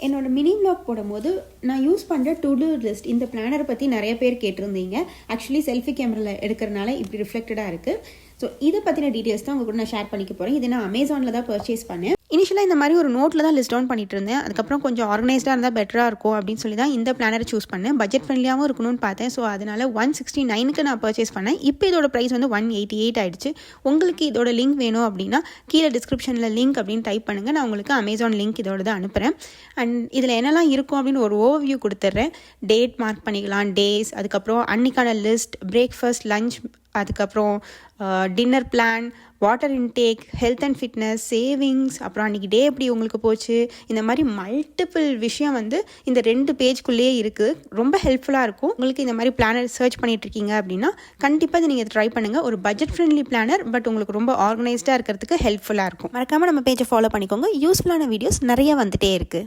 என்னோட mini vlog போடும்போது நான் யூஸ் பண்ணுற டு டூ லிஸ்ட் இந்த பிளானரை பற்றி நிறைய பேர் கேட்டிருந்தீங்க. ஆக்சுவலி செல்ஃபி கேமராவில் எடுக்கிறனால இப்படி ரிஃப்ளெக்டடாக இருக்குது. ஸோ இதை பற்றின டீட்டெயில்ஸ் தான் உங்கள் கூட நான் ஷேர் பண்ணிக்க போகிறேன். இதை நான் அமேசானில் தான் பர்ச்சேஸ் பண்ணேன். இனிஷியலாக இந்த மாதிரி ஒரு நோட்டில் தான் லிஸ்ட் டவுன் பண்ணிட்டு இருந்தேன். அதுக்கப்புறம் கொஞ்சம் ஆர்கனைஸ்டாக இருந்தால் பெட்டராக இருக்கும் அப்படின்னு சொல்லி தான் இந்த பிளானரை சூஸ் பண்ணேன். பட்ஜெட் ஃப்ரெண்ட்லியாகவும் இருக்கணும்னு பார்த்தேன். ஸோ அதனால் 169க்கு நான் பர்ச்சேஸ் பண்ணேன். இப்போ இதோட ப்ரைஸ் வந்து 188 ஆகிடுச்சு. உங்களுக்கு இதோட லிங்க் வேணும் அப்படின்னா கீழே டிஸ்கிரிப்ஷனில் லிங்க் அப்படின்னு டைப் பண்ணுங்கள். நான் உங்களுக்கு அமேசான் லிங்க் இதோட தான் அனுப்புகிறேன். அண்ட் இதில் என்னெல்லாம் இருக்கும் அப்படின்னு ஒரு ஓவர்வியூ கொடுத்துட்றேன். டேட் மார்க் பண்ணிக்கலாம், டேஸ், அதுக்கப்புறம் அன்னைக்கான லிஸ்ட், பிரேக்ஃபாஸ்ட், லஞ்ச், அதுக்கப்புறம் dinner plan, water intake, health and fitness, savings, அப்புறம் அன்றைக்கி டே எப்படி உங்களுக்கு போச்சு, இந்த மாதிரி மல்டிபிள் விஷயம் வந்து இந்த 2 பேஜ்குள்ளேயே இருக்குது. ரொம்ப ஹெல்ப்ஃபுல்லாக இருக்கும். உங்களுக்கு இந்த மாதிரி பிளானர் சர்ச் பண்ணிகிட்ருக்கீங்க அப்படின்னா கண்டிப்பாக இதை நீங்கள் ட்ரை பண்ணுங்கள். ஒரு பட்ஜெட் ஃப்ரெண்ட்லி பிளானர், பட் உங்களுக்கு ரொம்ப ஆர்கனைஸ்டாக இருக்கிறதுக்கு ஹெல்ப்ஃபுல்லாக இருக்கும். மறக்காமல் நம்ம பேஜை ஃபாலோ பண்ணிக்கோங்க. யூஸ்ஃபுல்லான வீடியோஸ் நிறைய வந்துகிட்டே இருக்குது.